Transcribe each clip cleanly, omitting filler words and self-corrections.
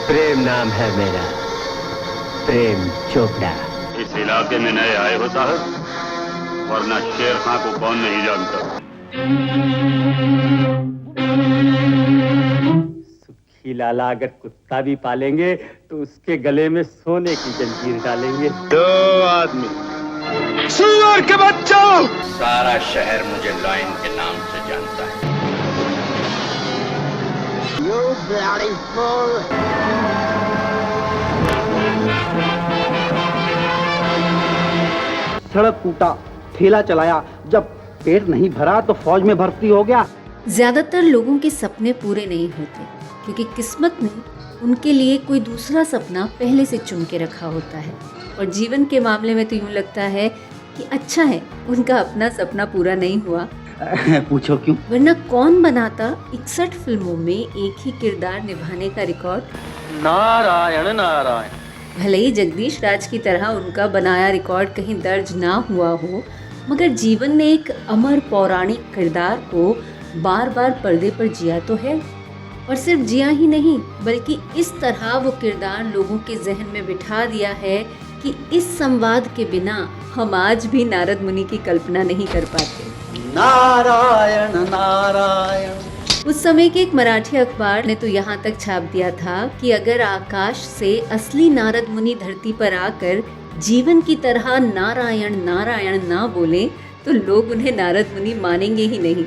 प्रेम नाम है मेरा, प्रेम चोपड़ा। इस इलाके में नए आए हो साहब, वरना शेर खां को कौन नहीं जानता। सुखी लाला अगर कुत्ता भी पालेंगे तो उसके गले में सोने की जंजीर डालेंगे। 2 आदमी। सुअर के बच्चों! सारा शहर मुझे लॉयन के नाम से जानता है। You bloody fool! सड़क कूटा, ठेला चलाया, जब पेट नहीं भरा तो फौज में भर्ती हो गया। ज्यादातर लोगों के सपने पूरे नहीं होते क्योंकि किस्मत ने उनके लिए कोई दूसरा सपना पहले से चुन के रखा होता है। और जीवन के मामले में तो यूं लगता है कि अच्छा है उनका अपना सपना पूरा नहीं हुआ। पूछो क्यों? वरना कौन बनाता 61 फिल्मों में एक ही किरदार निभाने का रिकॉर्ड। नारायण नारायण। भले ही जगदीश राज की तरह उनका बनाया रिकॉर्ड कहीं दर्ज ना हुआ हो, मगर जीवन ने एक अमर पौराणिक किरदार को बार बार पर्दे पर जिया तो है। और सिर्फ जिया ही नहीं, बल्कि इस तरह वो किरदार लोगों के जहन में बिठा दिया है कि इस संवाद के बिना हम आज भी नारद मुनि की कल्पना नहीं कर पाते। नारायण नारायण। उस समय के एक मराठी अखबार ने तो यहाँ तक छाप दिया था कि अगर आकाश से असली नारद मुनि धरती पर आकर जीवन की तरह नारायण नारायण ना बोले तो लोग उन्हें नारद मुनि मानेंगे ही नहीं।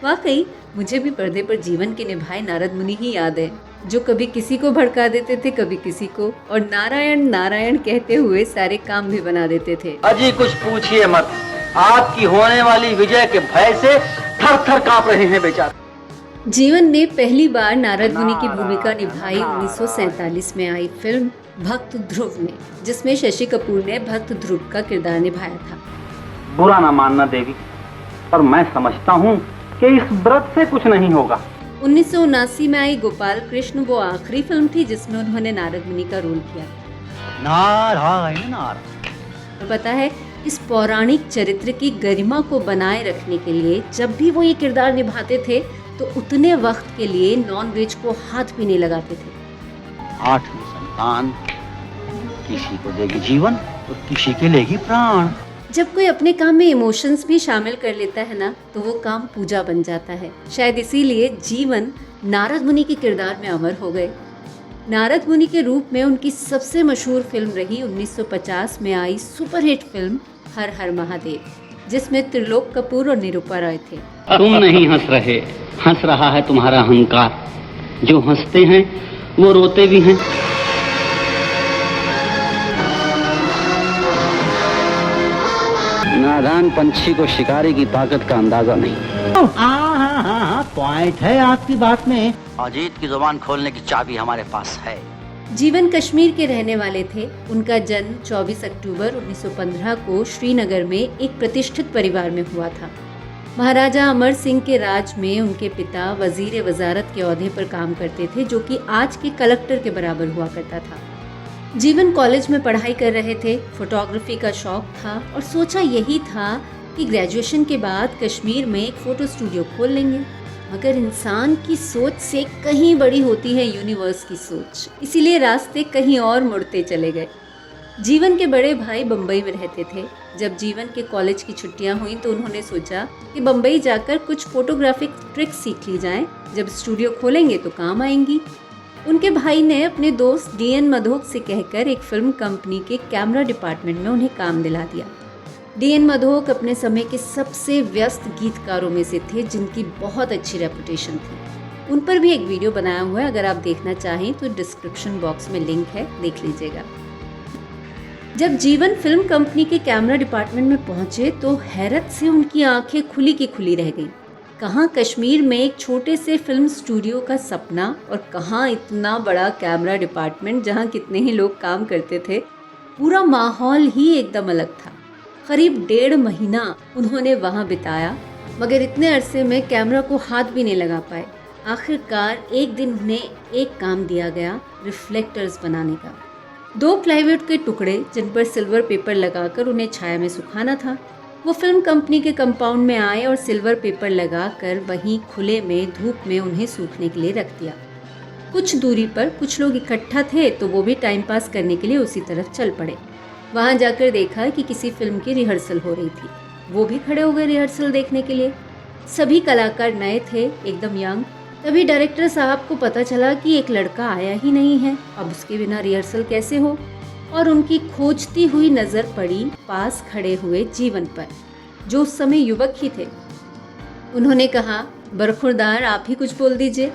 वाकई मुझे भी पर्दे पर जीवन के निभाए नारद मुनि ही याद है, जो कभी किसी को भड़का देते थे, कभी किसी को, और नारायण नारायण कहते हुए सारे काम भी बना देते थे। अजी कुछ पूछिए मत, आपकी होने वाली विजय के भय से थर थर कांप रहे हैं बेचारे। जीवन ने पहली बार नारद मुनि की भूमिका निभाई 1947 में आई फिल्म भक्त ध्रुव में, जिसमें शशि कपूर ने भक्त ध्रुव का किरदार निभाया था। बुरा ना मानना देवी, पर मैं समझता हूँ कि इस व्रत से कुछ नहीं होगा। 1979 में आई गोपाल कृष्ण वो आखिरी फिल्म थी जिसमें उन्होंने नारद मुनि का रोल किया। नारायण नारायण। तो पता है, इस पौराणिक चरित्र की गरिमा को बनाए रखने के लिए जब भी वो ये किरदार निभाते थे तो उतने वक्त के लिए नॉनवेज को हाथ भी नहीं लगाते थे। 8वीं संतान किसी को देगी जीवन तो किसी के लेगी प्राण। जब कोई अपने काम में इमोशंस भी शामिल कर लेता है ना, तो वो काम पूजा बन जाता है। शायद इसीलिए जीवन नारद मुनि के किरदार में अमर हो गए। नारद मुनि के रूप में उनकी सबसे मशहूर फिल्म रही 1950 में आई सुपरहिट फिल्म हर हर महादेव, जिसमें त्रिलोक कपूर और निरूपा रॉय थे। तुम नहीं हंस रहे, हंस रहा है तुम्हारा अहंकार। जो हंसते हैं वो रोते भी हैं। नादान पंछी को शिकारी की ताकत का अंदाजा नहीं। हाँ, पॉइंट है आपकी बात में। अजीत की जुबान खोलने की चाबी हमारे पास है। जीवन कश्मीर के रहने वाले थे। उनका जन्म 24 अक्टूबर 1915 को श्रीनगर में एक प्रतिष्ठित परिवार में हुआ था। महाराजा अमर सिंह के राज में उनके पिता वजीर वजारत के ओहदे पर काम करते थे, जो कि आज के कलेक्टर के बराबर हुआ करता था। जीवन कॉलेज में पढ़ाई कर रहे थे, फोटोग्राफी का शौक था और सोचा यही था कि ग्रेजुएशन के बाद कश्मीर में एक फोटो स्टूडियो खोल लेंगे। मगर इंसान की सोच से कहीं बड़ी होती है यूनिवर्स की सोच, इसीलिए रास्ते कहीं और मुड़ते चले गए। जीवन के बड़े भाई बम्बई में रहते थे। जब जीवन के कॉलेज की छुट्टियां हुई तो उन्होंने सोचा कि बम्बई जाकर कुछ फोटोग्राफिक ट्रिक्स सीख ली जाएं, जब स्टूडियो खोलेंगे तो काम आएंगी। उनके भाई ने अपने दोस्त डीएन मधोक से कहकर एक फिल्म कंपनी के कैमरा डिपार्टमेंट में उन्हें काम दिला दिया। डीएन मधोक अपने समय के सबसे व्यस्त गीतकारों में से थे, जिनकी बहुत अच्छी रेपुटेशन थी। उन पर भी एक वीडियो बनाया हुआ है, अगर आप देखना चाहें तो डिस्क्रिप्शन बॉक्स में लिंक है, देख लीजिएगा। जब जीवन फिल्म कंपनी के कैमरा डिपार्टमेंट में पहुंचे तो हैरत से उनकी आंखें खुली की खुली रह गईं। कहाँ कश्मीर में एक छोटे से फिल्म स्टूडियो का सपना और कहाँ इतना बड़ा कैमरा डिपार्टमेंट जहाँ कितने ही लोग काम करते थे। पूरा माहौल ही एकदम अलग था। करीब 1.5 महीना उन्होंने वहाँ बिताया, मगर इतने अरसे में कैमरा को हाथ भी नहीं लगा पाए। आखिरकार एक दिन उन्हें एक काम दिया गया, रिफ्लेक्टर्स बनाने का। 2 प्लाईवुड के टुकड़े जिन पर सिल्वर पेपर लगाकर उन्हें छाया में सुखाना था। वो फिल्म कंपनी के कंपाउंड में आए और सिल्वर पेपर लगाकर वहीं खुले में धूप में उन्हें सूखने के लिए रख दिया। कुछ दूरी पर कुछ लोग इकट्ठा थे तो वो भी टाइम पास करने के लिए उसी तरफ चल पड़े। वहाँ जाकर देखा कि किसी फिल्म की रिहर्सल हो रही थी। वो भी खड़े हो गए रिहर्सल देखने के लिए। सभी कलाकार नए थे, एकदम यंग। तभी डायरेक्टर साहब को पता चला कि एक लड़का आया ही नहीं है, अब उसके बिना रिहर्सल कैसे हो। और उनकी खोजती हुई नज़र पड़ी पास खड़े हुए जीवन पर, जो उस समय युवक ही थे। उन्होंने कहा, बरखुरदार आप ही कुछ बोल दीजिए।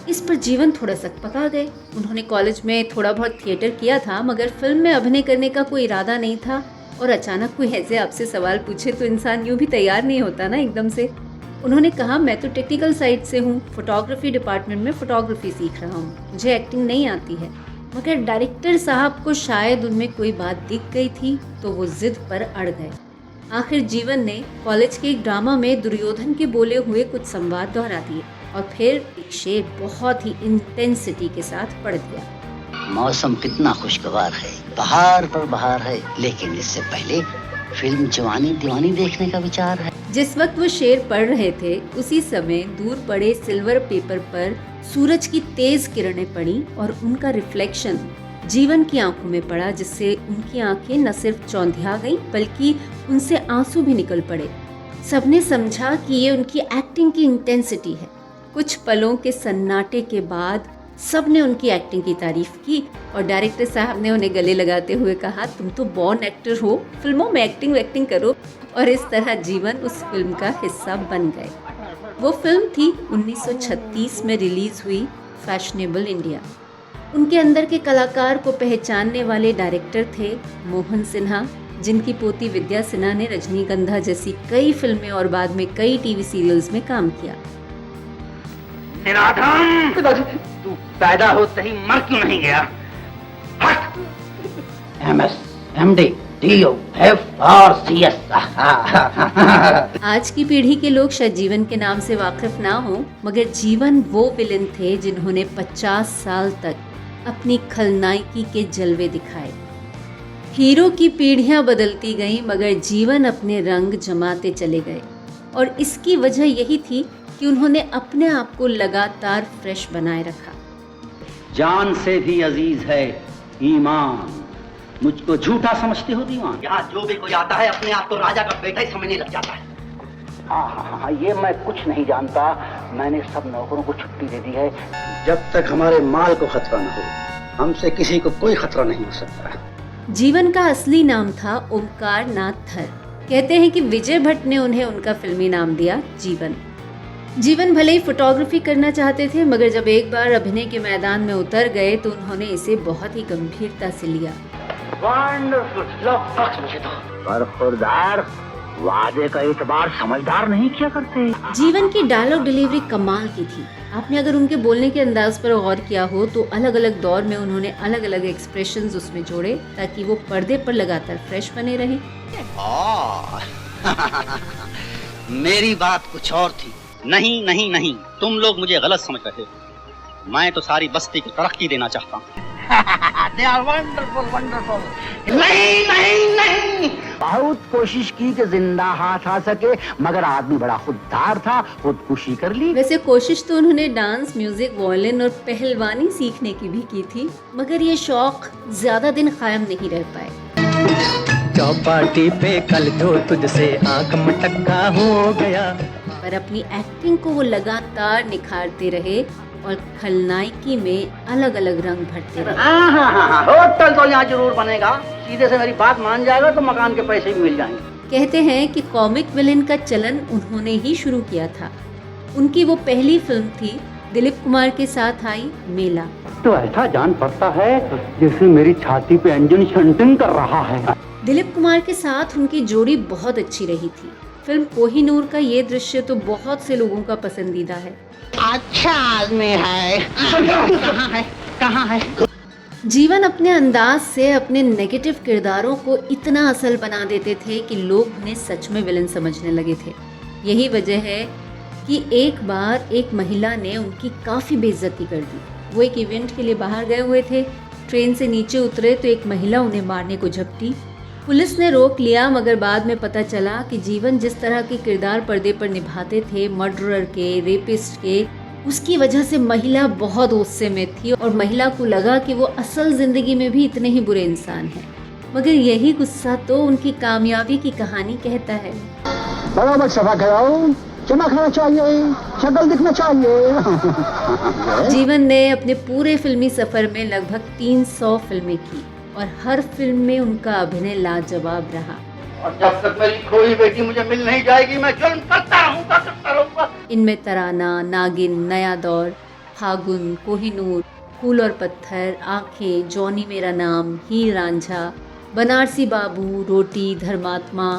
इस पर जीवन थोड़ा सकपका गए। उन्होंने कॉलेज में थोड़ा बहुत थिएटर किया था, मगर फिल्म में अभिनय करने का कोई इरादा नहीं था। और अचानक कोई ऐसे आपसे सवाल पूछे तो इंसान यूँ भी तैयार नहीं होता ना एकदम से। उन्होंने कहा, मैं तो टेक्निकल साइड से हूँ, फोटोग्राफी डिपार्टमेंट में फोटोग्राफी सीख रहा हूँ, मुझे एक्टिंग नहीं आती है। मगर डायरेक्टर साहब को शायद उनमें कोई बात दिख गई थी तो वो जिद पर अड़ गए। आखिर जीवन ने कॉलेज के एक ड्रामा में दुर्योधन के बोले हुए कुछ संवाद दोहरा दिए और फिर एक शेर बहुत ही इंटेंसिटी के साथ पढ़ दिया। मौसम कितना खुशगवार है, बहार पर बहार है, लेकिन इससे पहले फिल्म जवानी दीवानी देखने का विचार है। जिस वक्त वो शेर पढ़ रहे थे उसी समय दूर पड़े सिल्वर पेपर पर सूरज की तेज किरणें पड़ी और उनका रिफ्लेक्शन जीवन की आंखों में पड़ा, जिससे उनकी आंखें न सिर्फ चौंधिया गईं बल्कि उनसे आंसू भी निकल पड़े। सबने समझा कि ये उनकी एक्टिंग की इंटेंसिटी है। कुछ पलों के सन्नाटे के बाद सबने उनकी एक्टिंग की तारीफ की और डायरेक्टर साहब ने उन्हें गले लगाते हुए कहा, तुम तो बॉर्न एक्टर हो, फिल्मों में एक्टिंग करो। और इस तरह जीवन उस फिल्म का हिस्सा बन गए। वो फिल्म थी 1936 में रिलीज हुई फैशनेबल इंडिया। उनके अंदर के कलाकार को पहचानने वाले डायरेक्टर थे मोहन सिन्हा, जिनकी पोती विद्या सिन्हा ने रजनीगंधा जैसी कई फिल्में और बाद में कई टीवी सीरियल्स में काम किया। पिताजी, तू पैदा होते ही मर क्यों नहीं गया? हट! MS, MD, DO, FRCS। आज की पीढ़ी के लोग शायद जीवन के नाम से वाकिफ ना हो, मगर जीवन वो विलन थे जिन्होंने 50 साल तक अपनी खलनायकी के जलवे दिखाए। हीरो की पीढ़ियां बदलती गईं, मगर जीवन अपने रंग जमाते चले गए। और इसकी वजह यही थी कि उन्होंने अपने आप को लगातार फ्रेश बनाए रखा। जान से भी अजीज है ईमान, मुझको झूठा समझती हो दीवान। यहाँ जो भी कोई आता है अपने आप को राजा का बेटा ही समझने लग जाता है। हाँ, ये मैं कुछ नहीं जानता। मैंने सब नौकरों को छुट्टी दे दी है। जब तक हमारे माल को खतरा न हो, हमसे किसी को कोई खतरा नहीं हो सकता। जीवन का असली नाम था ओमकार नाथ थर। कहते हैं कि विजय भट्ट ने उन्हें उनका फिल्मी नाम दिया जीवन। जीवन भले ही फोटोग्राफी करना चाहते थे, मगर जब एक बार अभिनय के मैदान में उतर गए तो उन्होंने इसे बहुत ही गंभीरता से लिया। बरखुरदार, वादे का एतबार समझदार नहीं किया करते। जीवन की डायलॉग डिलीवरी कमाल की थी। आपने अगर उनके बोलने के अंदाज पर गौर किया हो तो अलग अलग दौर में उन्होंने अलग अलग एक्सप्रेशंस उसमें जोड़े ताकि वो पर्दे पर लगातार फ्रेश बने रहें। मेरी बात कुछ और थी। नहीं, तुम लोग मुझे गलत समझ रहे हो। मैं तो सारी बस्ती को तरक्की देना चाहता हूँ। They are wonderful, wonderful. नहीं। बहुत कोशिश की कि जिंदा हाथ आ सके, मगर आदमी बड़ा खुददार था, खुदकुशी कर ली। वैसे कोशिश तो उन्होंने डांस, म्यूजिक, वॉयलिन और पहलवानी सीखने की भी की थी, मगर ये शौक ज्यादा दिन कायम नहीं रह पाए। चौपाटी पे कल जो तुझसे आंख मटक्का हो गया। पर अपनी एक्टिंग को वो लगातार निखारते रहे और खलनायकी में अलग अलग रंग भरते रहे। होटल तो यहाँ जरूर बनेगा। सीधे से मेरी बात मान जाएगा तो मकान के पैसे भी मिल जाएंगे। कहते हैं कि कॉमिक विलेन का चलन उन्होंने ही शुरू किया था। उनकी वो पहली फिल्म थी, दिलीप कुमार के साथ आई मेला। तो ऐसा जान पड़ता है जैसे मेरी छाती पे इंजन शंटिंग कर रहा है। दिलीप कुमार के साथ उनकी जोड़ी बहुत अच्छी रही थी। फिल्म कोहिनूर का ये दृश्य तो बहुत से लोगों का पसंदीदा है। अच्छा आदमी है। कहाँ है? जीवन अपने अंदाज से अपने नेगेटिव किरदारों को इतना असल बना देते थे कि लोग उन्हें सच में विलन समझने लगे थे। यही वजह है कि एक बार एक महिला ने उनकी काफ़ी बेइज्जती कर दी। वो एक इवेंट के लिए बाहर गए हुए थे, ट्रेन से नीचे उतरे तो एक महिला उन्हें मारने को झपटी। पुलिस ने रोक लिया, मगर बाद में पता चला कि जीवन जिस तरह के किरदार पर्दे पर निभाते थे, मर्डरर के, रेपिस्ट के, उसकी वजह से महिला बहुत गुस्से में थी और महिला को लगा कि वो असल जिंदगी में भी इतने ही बुरे इंसान हैं। मगर यही गुस्सा तो उनकी कामयाबी की कहानी कहता है। बराबर सफा कराओ, चमकना चाहिए, शक्ल दिखना चाहिए। जीवन ने अपने पूरे फिल्मी सफर में लगभग 300 फिल्में की और हर फिल्म में उनका अभिनय लाजवाब रहा। और जब तक मेरी खोई बेटी मुझे मिल नहीं जाएगी मैं जुल्म करता रहूंगा। इनमें तराना, नागिन, नया दौर, फागुन, कोहिनूर, फूल और पत्थर, आंखें, जॉनी मेरा नाम, हीर रांझा, बनारसी बाबू, रोटी, धर्मात्मा,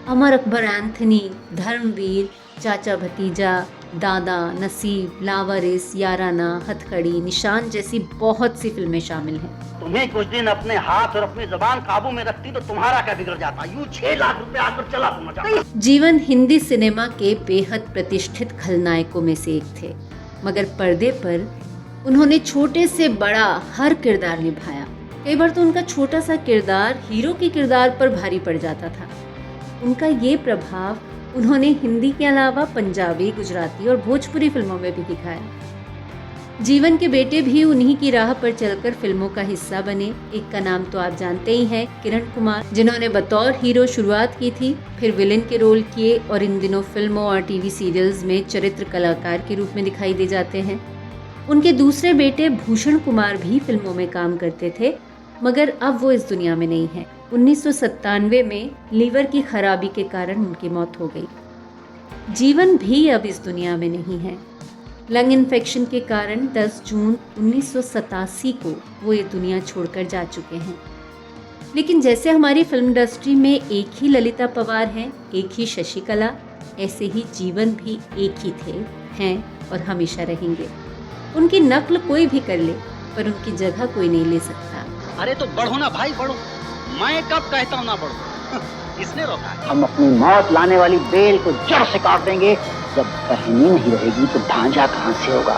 अमर अकबर एंथनी, धर्मवीर, चाचा भतीजा, दादा, नसीब, लावारिस, याराना, हथकड़ी, निशान जैसी बहुत सी फिल्में शामिल हैं। तुम्हें कुछ दिन अपने हाथ और अपनी जुबान काबू में रखती तो तुम्हारा क्या बिगड़ जाता। यूं 6 लाख रुपए आकर चला तुम जाता। जीवन हिंदी सिनेमा के बेहद प्रतिष्ठित खलनायकों में से एक थे, मगर पर्दे पर उन्होंने छोटे से बड़ा हर किरदार निभाया। कई बार तो उनका छोटा सा किरदार हीरो के किरदार पर भारी पड़ जाता था। उनका ये प्रभाव उन्होंने हिंदी के अलावा पंजाबी, गुजराती और भोजपुरी फिल्मों में भी दिखाया। जीवन के बेटे भी उन्हीं की राह पर चलकर फिल्मों का हिस्सा बने। एक का नाम तो आप जानते ही हैं, किरण कुमार, जिन्होंने बतौर हीरो शुरुआत की थी, फिर विलेन के रोल किए और इन दिनों फिल्मों और टीवी सीरियल्स में चरित्र कलाकार के रूप में दिखाई दे जाते हैं। उनके दूसरे बेटे भूषण कुमार भी फिल्मों में काम करते थे, मगर अब वो इस दुनिया में नहीं है। 1997 में लीवर की खराबी के कारण उनकी मौत हो गई। जीवन भी अब इस दुनिया में नहीं है। लंग इन्फेक्शन के कारण 10 जून 1987 को वो ये दुनिया छोड़कर जा चुके हैं। लेकिन जैसे हमारी फिल्म इंडस्ट्री में एक ही ललिता पवार हैं, एक ही शशिकला, ऐसे ही जीवन भी एक ही थे, हैं और हमेशा रहेंगे। उनकी नकल कोई भी कर ले, पर उनकी जगह कोई नहीं ले सकता। अरे तो बढ़ो ना भाई, बढ़ो। मैं कब कहता हूँ ना बढ़ो, किसने रोका? हम अपनी मौत लाने वाली बेल को जड़ से काट देंगे। जब बहनी नहीं रहेगी तो ढांचा कहाँ से होगा।